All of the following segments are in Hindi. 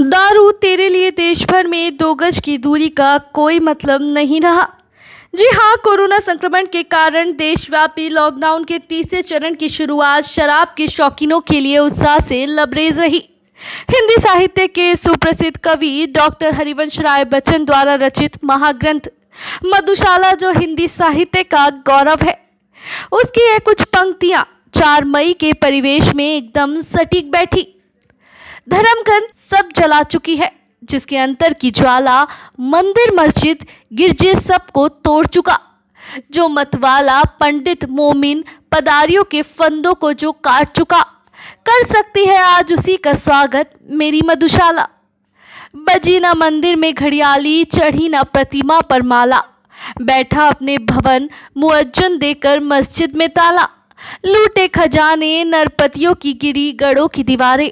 दारू तेरे लिए देश भर में 2 गज की दूरी का कोई मतलब नहीं रहा। जी हाँ, कोरोना संक्रमण के कारण देशव्यापी लॉकडाउन के तीसरे चरण की शुरुआत शराब के शौकीनों के लिए उत्साह से लबरेज रही। हिंदी साहित्य के सुप्रसिद्ध कवि डॉक्टर हरिवंश राय बच्चन द्वारा रचित महाग्रंथ मधुशाला, जो हिंदी साहित्य का गौरव है, उसकी ये कुछ पंक्तियां 4 मई के परिवेश में एकदम सटीक बैठी। धर्मग्रंथ सब जला चुकी है, जिसके अंतर की ज्वाला मंदिर मस्जिद गिरजे सबको तोड़ चुका। जो मतवाला पंडित मोमिन पदारियों के फंदों को जो काट चुका, कर सकती है आज उसी का स्वागत मेरी मधुशाला। बजी न मंदिर में घड़ियाली, चढ़ी न प्रतिमा पर माला, बैठा अपने भवन मुअज्जन देकर मस्जिद में ताला। लूटे खजाने नरपतियों की गिरी गढ़ों की दीवारें,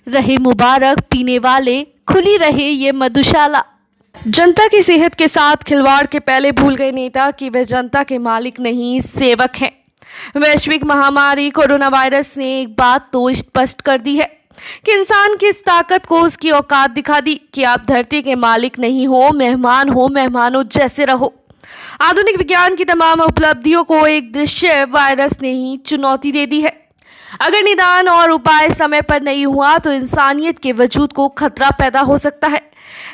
रहे मुबारक पीने वाले खुली रहे ये मधुशाला। जनता की सेहत के साथ खिलवाड़ के पहले भूल गए नेता कि वे जनता के मालिक नहीं सेवक हैं। वैश्विक महामारी कोरोना वायरस ने एक बात तो स्पष्ट कर दी है कि इंसान की इस ताकत को उसकी औकात दिखा दी कि आप धरती के मालिक नहीं हो, मेहमानों जैसे रहो। आधुनिक विज्ञान की तमाम उपलब्धियों को एक दृश्य वायरस ने ही चुनौती दे दी है। अगर निदान और उपाय समय पर नहीं हुआ तो इंसानियत के वजूद को खतरा पैदा हो सकता है।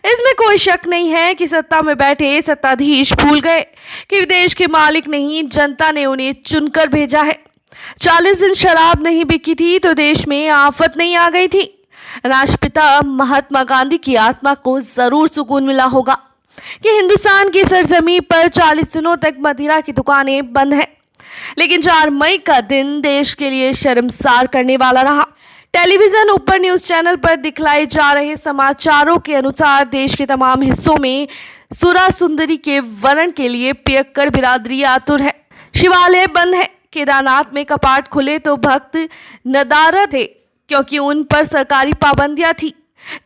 इसमें कोई शक नहीं है कि सत्ता में बैठे सत्ताधीश भूल गए कि विदेश के मालिक नहीं, जनता ने उन्हें चुनकर भेजा है। 40 दिन शराब नहीं बिकी थी तो देश में आफत नहीं आ गई थी। राष्ट्रपिता महात्मा गांधी की आत्मा को जरूर सुकून मिला होगा कि हिंदुस्तान की सरजमीं पर 40 दिनों तक मदिरा की दुकानें बंद हैं। लेकिन 4 मई का दिन देश के लिए शर्मसार करने वाला रहा। टेलीविजन ऊपर न्यूज चैनल पर दिखलाए जा रहे समाचारों के अनुसार देश के तमाम हिस्सों में सुरा सुंदरी के वरण के लिए पियक्कड़ बिरादरी आतुर है। शिवालय बंद है, केदारनाथ में कपाट खुले तो भक्त नदारद थे क्योंकि उन पर सरकारी पाबंदियां थी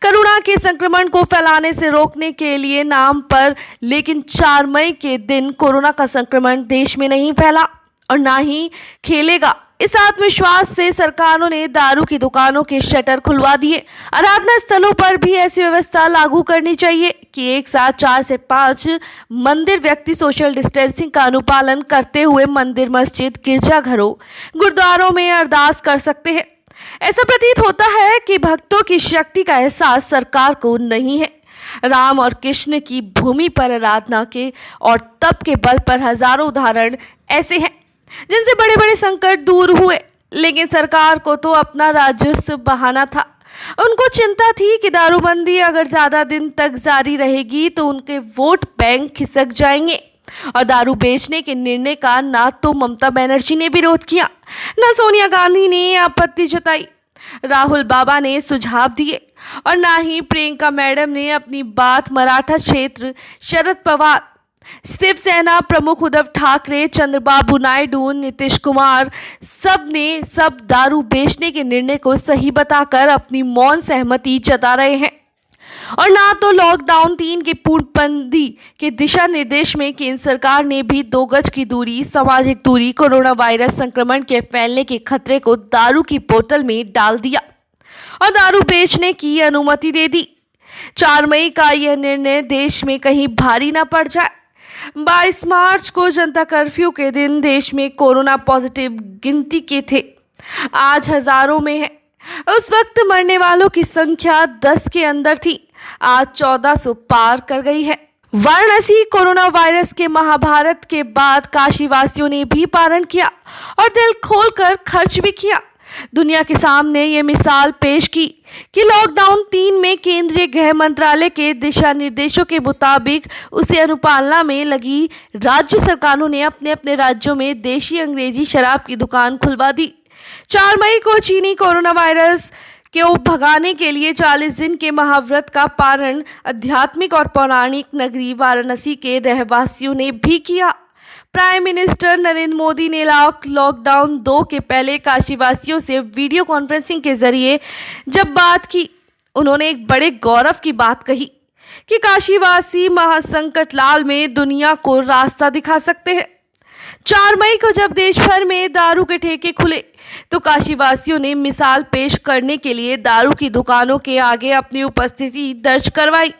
कोरोना के संक्रमण को फैलाने से रोकने के लिए नाम पर। लेकिन 4 मई के दिन कोरोना का संक्रमण देश में नहीं फैला और ना ही खेलेगा। इस आत्मविश्वास से सरकारों ने दारू की दुकानों के शटर खुलवा दिए। आराधना स्थलों पर भी ऐसी व्यवस्था लागू करनी चाहिए कि एक साथ 4 से 5 मंदिर व्यक्ति सोशल डिस्टेंसिंग का अनुपालन करते हुए मंदिर मस्जिद गिरजाघरों गुरुद्वारों में अरदास कर सकते हैं। ऐसा प्रतीत होता है कि भक्तों की शक्ति का एहसास सरकार को नहीं है। राम और कृष्ण की भूमि पर आराधना के और तप के बल पर हजारों उदाहरण ऐसे हैं जिनसे बड़े बड़े संकट दूर हुए। लेकिन सरकार को तो अपना राजस्व बहाना था। उनको चिंता थी कि दारूबंदी अगर ज्यादा दिन तक जारी रहेगी तो उनके वोट बैंक खिसक जाएंगे। और दारू बेचने के निर्णय का ना तो ममता बनर्जी ने विरोध किया, ना सोनिया गांधी ने आपत्ति जताई, राहुल बाबा ने सुझाव दिए और ना ही प्रियंका मैडम ने अपनी बात। मराठा क्षेत्र शरद पवार, शिवसेना प्रमुख उद्धव ठाकरे, चंद्रबाबू नायडू, नीतीश कुमार सब दारू बेचने के निर्णय को सही बताकर अपनी मौन सहमति जता रहे हैं। और ना तो लॉकडाउन 3 के पूर्णबंदी के दिशा निर्देश में केंद्र सरकार ने भी 2 गज की दूरी, सामाजिक दूरी, कोरोना वायरस संक्रमण के फैलने के खतरे को दारू की बोतल में डाल दिया और दारू बेचने की अनुमति दे दी। 4 मई का यह निर्णय देश में कहीं भारी ना पड़ जाए। 22 मार्च को जनता कर्फ्यू के दिन देश में कोरोना पॉजिटिव गिनती के थे, आज हजारों में है। उस वक्त मरने वालों की संख्या 10 के अंदर थी, आज 1400 पार कर गई है। वाराणसी कोरोना वायरस के महाभारत के बाद काशीवासियों ने भी पारण किया और दिल खोलकर खर्च भी किया। दुनिया के सामने ये मिसाल पेश की कि लॉकडाउन 3 में केंद्रीय गृह मंत्रालय के दिशा निर्देशों के मुताबिक उसे अनुपालना में लगी राज्य सरकारों ने अपने अपने राज्यों में देशी अंग्रेजी शराब की दुकान खुलवा दी। 4 मई को चीनी कोरोना वायरस को भगाने के लिए 40 दिन के महाव्रत का पारण आध्यात्मिक और पौराणिक नगरी वाराणसी के रहवासियों ने भी किया। प्राइम मिनिस्टर नरेंद्र मोदी ने लॉकडाउन 2 के पहले काशीवासियों से वीडियो कॉन्फ्रेंसिंग के जरिए जब बात की, उन्होंने एक बड़े गौरव की बात कही कि काशीवासी महासंकट लाल में दुनिया को रास्ता दिखा सकते हैं। 4 मई को जब देश भर में दारू के ठेके खुले तो काशीवासियों ने मिसाल पेश करने के लिए दारू की दुकानों के आगे अपनी उपस्थिति दर्ज करवाई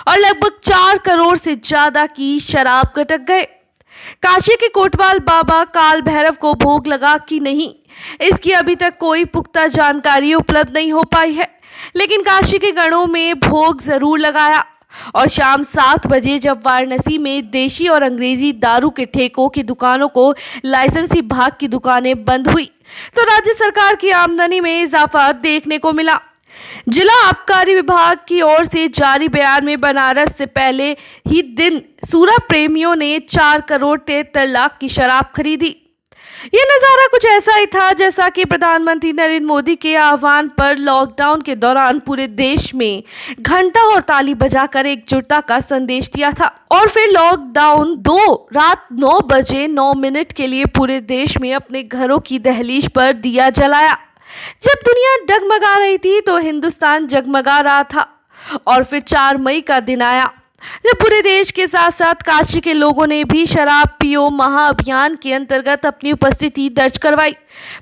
और लगभग 4 करोड़ से ज्यादा की शराब गटक गए। काशी के कोतवाल बाबा काल भैरव को भोग लगा कि नहीं, इसकी अभी तक कोई पुख्ता जानकारी उपलब्ध नहीं हो पाई है, लेकिन काशी के गणों में भोग जरूर लगाया और शाम 7 बजे जब वाराणसी में देशी और अंग्रेजी दारू के ठेकों की दुकानों को लाइसेंसी भाग की दुकानें बंद हुई तो राज्य सरकार की आमदनी में इजाफा देखने को मिला। जिला आबकारी विभाग की ओर से जारी बयान में बनारस से पहले ही दिन सूरा प्रेमियों ने 4 करोड़ 73 लाख की शराब खरीदी। यह नज़ारा कुछ ऐसा ही था जैसा कि प्रधानमंत्री नरेंद्र मोदी के आह्वान पर लॉकडाउन के दौरान पूरे देश में घंटा और ताली बजाकर एकजुटता का संदेश दिया था और फिर लॉकडाउन 2 रात 9 बजे 9 मिनट के लिए पूरे देश में अपने घरों की दहलीज पर दिया जलाया। जब दुनिया डगमगा रही थी तो हिंदुस्तान जगमगा रहा था। और फिर 4 मई का दिन आया जब पूरे देश के साथ साथ काशी के लोगों ने भी शराब पियो महाअभियान के अंतर्गत अपनी उपस्थिति दर्ज करवाई।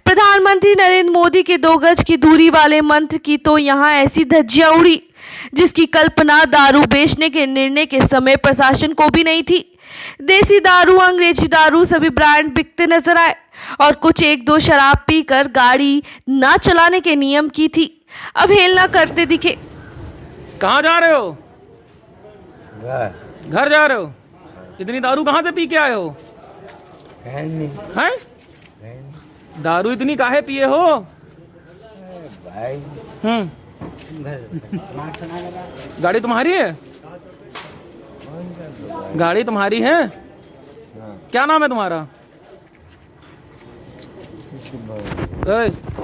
प्रधानमंत्री नरेंद्र मोदी के 2 गज की दूरी वाले मंत्र की तो यहाँ ऐसी धज्जियां उड़ी जिसकी कल्पना दारू बेचने के निर्णय के समय प्रशासन को भी नहीं थी। देसी दारू, अंग्रेजी दारू सभी ब्रांड बिकते नजर आए और कुछ 1-2 शराब पीकर गाड़ी ना चलाने के नियम की थी अवहेलना करते दिखे। कहाँ जा रहे हो? घर घर जा रहे हो? इतनी दारू कहाँ से पी के आए हो? है नहीं हैं? दारू इतनी काहे पिए हो? भाई गाड़ी तुम्हारी है? गाड़ी तुम्हारी है? क्या नाम है तुम्हारा?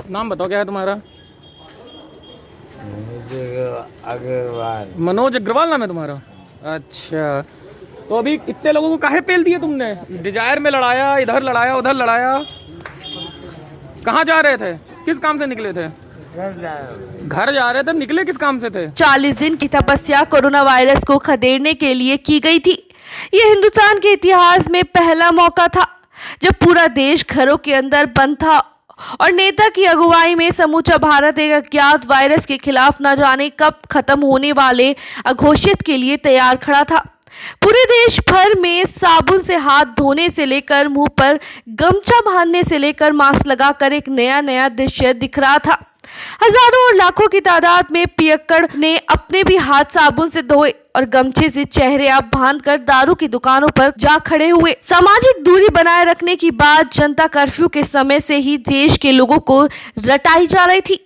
नाम बताओ, क्या है तुम्हारा? अग्रवाल। मनोज अग्रवाल नाम है तुम्हारा? अच्छा, तो अभी इतने लोगों को काहे पेल दिए तुमने? डिजायर में लड़ाया, इधर लड़ाया, उधर लड़ाया। कहाँ जा रहे थे? किस काम से निकले थे? घर जा रहे थे। निकले किस काम से थे? 40 दिन की तपस्या कोरोना वायरस को खदेड़ने के लिए की गई थी। यह हिंदुस्तान के इतिहास में पहला मौका था जब पूरा देश घरों के अंदर बंद था और नेता की अगुवाई में समूचा भारत एक अज्ञात वायरस के खिलाफ न जाने कब खत्म होने वाले अघोषित के लिए तैयार खड़ा था। पूरे देश भर में साबुन से हाथ धोने से लेकर मुंह पर गमछा बांधने से लेकर मास्क लगाकर एक नया दृश्य दिख रहा था। हजारों और लाखों की तादाद में पियक्कड़ ने अपने भी हाथ साबुन से धोए और गमछे से चेहरे आप बांधकर दारू की दुकानों पर जा खड़े हुए। सामाजिक दूरी बनाए रखने की बात जनता कर्फ्यू के समय से ही देश के लोगों को रटाई जा रही थी,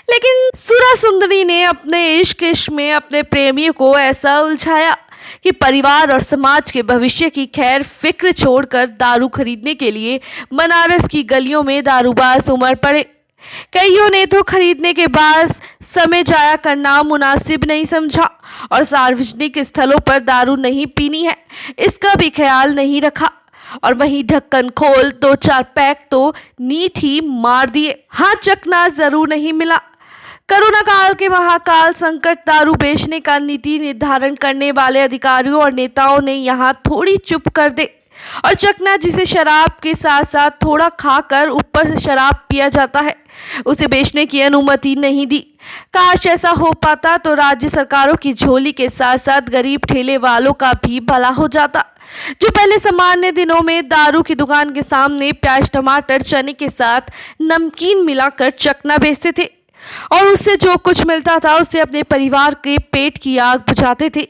लेकिन सुरा सुंदरी ने अपने इश्क में अपने प्रेमियों को ऐसा उलझाया कि परिवार और समाज के भविष्य की खैर फिक्र छोड़कर दारू खरीदने के लिए बनारस की गलियों में दारूबाज उमड़ पड़े। कईयों ने तो खरीदने के बाद समय जाया करना मुनासिब नहीं समझा और सार्वजनिक स्थलों पर दारू नहीं पीनी है इसका भी ख्याल नहीं रखा और वहीं ढक्कन खोल 2-4 पैक तो नीट ही मार दिए। हाँ, चकना जरूर नहीं मिला। कोरोना काल के महाकाल संकट दारू बेचने का नीति निर्धारण करने वाले अधिकारियों और नेताओं ने यहाँ थोड़ी चुप कर दे और चकना जिसे शराब के साथ साथ थोड़ा खाकर ऊपर से शराब पिया जाता है उसे बेचने की अनुमति नहीं दी। काश ऐसा हो पाता तो राज्य सरकारों की झोली के साथ साथ गरीब ठेले वालों का भी भला हो जाता, जो पहले सामान्य दिनों में दारू की दुकान के सामने प्याज, टमाटर, चने के साथ नमकीन मिलाकर चकना बेचते थे और उससे जो कुछ मिलता था उससे अपने परिवार के पेट की आग बुझाते थे।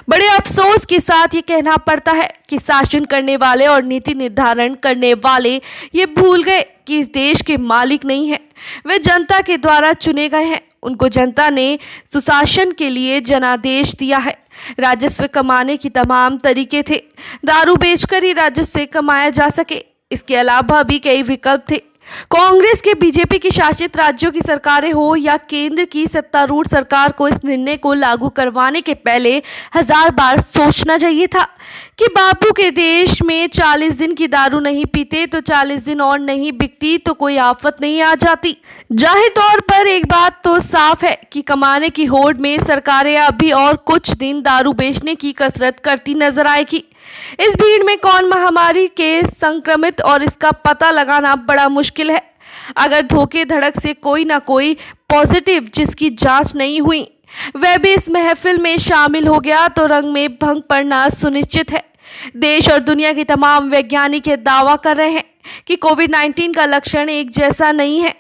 बड़े अफसोस के साथ ये कहना पड़ता है कि शासन करने वाले और नीति निर्धारण करने वाले ये भूल गए कि इस देश के मालिक नहीं है, वे जनता के द्वारा चुने गए हैं। उनको जनता ने सुशासन के लिए जनादेश दिया है। राजस्व कमाने की तमाम तरीके थे, दारू बेचकर ही राजस्व कमाया जा सके। इसके अलावा भी कई विकल्प थे। कांग्रेस के बीजेपी की शासित राज्यों की सरकारें हो या केंद्र की सत्तारूढ़ सरकार को इस निर्णय को लागू करवाने के पहले 1000 बार सोचना चाहिए था कि बापू के देश में 40 दिन की दारू नहीं पीते तो 40 दिन और नहीं बिकती तो कोई आफत नहीं आ जाती। जाहिर तौर पर एक बात तो साफ है कि कमाने की होड़ में सरकारें अभी और कुछ दिन दारू बेचने की कसरत करती नजर आएगी। इस भीड़ में कौन महामारी के संक्रमित और इसका पता लगाना बड़ा मुश्किल है। अगर धोखे धड़क से कोई ना कोई पॉजिटिव जिसकी जांच नहीं हुई वह भी इस महफिल में शामिल हो गया तो रंग में भंग पड़ना सुनिश्चित है। देश और दुनिया के तमाम वैज्ञानिक ये दावा कर रहे हैं कि कोविड-19 का लक्षण एक जैसा नहीं है।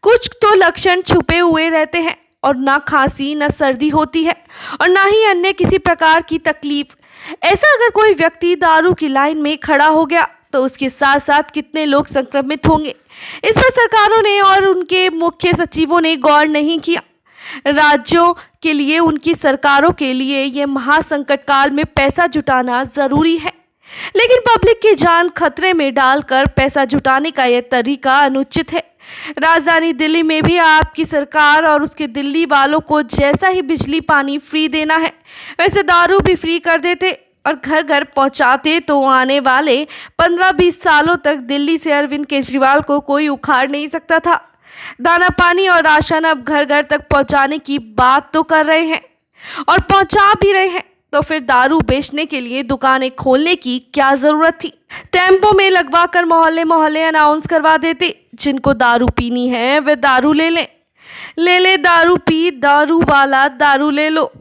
कुछ तो लक्षण छुपे हुए रहते हैं और ना खांसी न सर्दी होती है और ना ही अन्य किसी प्रकार की तकलीफ। ऐसा अगर कोई व्यक्ति दारू की लाइन में खड़ा हो गया तो उसके साथ साथ कितने लोग संक्रमित होंगे, इस पर सरकारों ने और उनके मुख्य सचिवों ने गौर नहीं किया। राज्यों के लिए, उनकी सरकारों के लिए ये महासंकट काल में पैसा जुटाना जरूरी है, लेकिन पब्लिक की जान खतरे में डालकर पैसा जुटाने का यह तरीका अनुचित है। राजधानी दिल्ली में भी आपकी सरकार और उसके दिल्ली वालों को जैसा ही बिजली पानी फ्री देना है वैसे दारू भी फ्री कर देते और घर घर पहुंचाते तो आने वाले 15-20 सालों तक दिल्ली से अरविंद केजरीवाल को कोई उखाड़ नहीं सकता था। दाना पानी और राशन अब घर घर तक पहुंचाने की बात तो कर रहे हैं और पहुंचा भी रहे हैं, तो फिर दारू बेचने के लिए दुकानें खोलने की क्या जरूरत थी। टेम्पो में लगवा कर मोहल्ले मोहल्ले अनाउंस करवा देते, जिनको दारू पीनी है वे दारू ले लें, ले ले दारू पी, दारू वाला दारू ले लो।